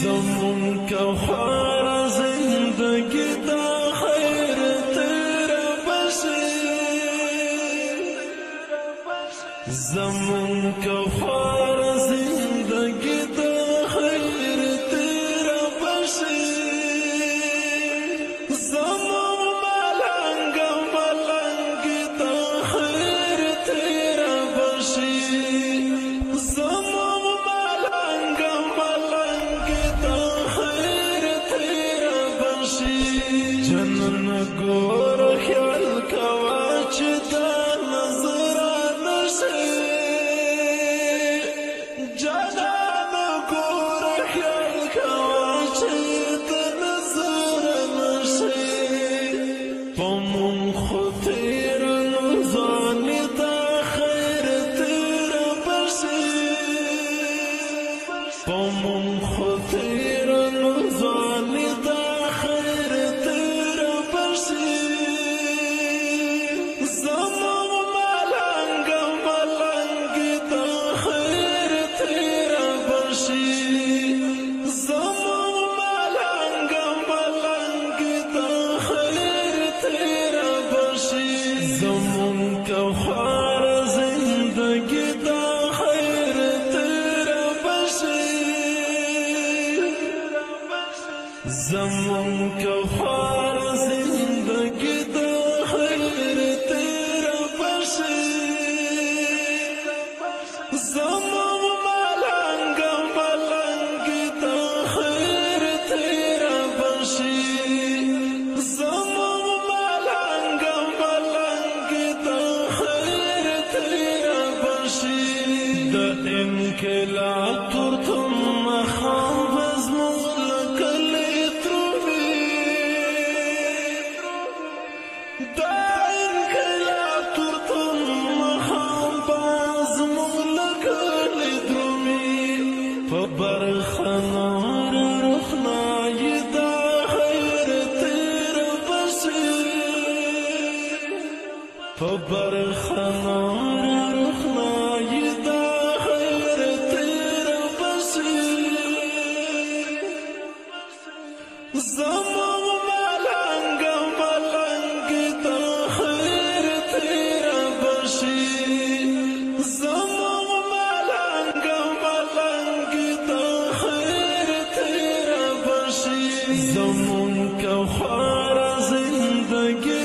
زمون کا خوارا زندگی دا خیر تیرا بشی زمون کا خوارا زندگی دا خیر تیرا بشی زمون ملنگ ملنگ دا خیر تیرا بشی زمون ملنگ ملنگ دا خیر تیرا بشی جنن گور خیال کوا چه دا زمون کا خوار زندگی دا خیر تیرا بشی زمون ملنگ ملنگ دا خیر تیرا بشی زمون ملنگ ملنگ دا خیر تیرا بشی دا انقلاب ترتم مخام بزمون برخنار رخنای دا خیر تیرا بشی برخنار رخنای دا خیر تیرا بشی زمون ملنگ ملنگ دا خیر تیرا بشی زمون ملنگ ملنگ زمون کا خوارا زندگی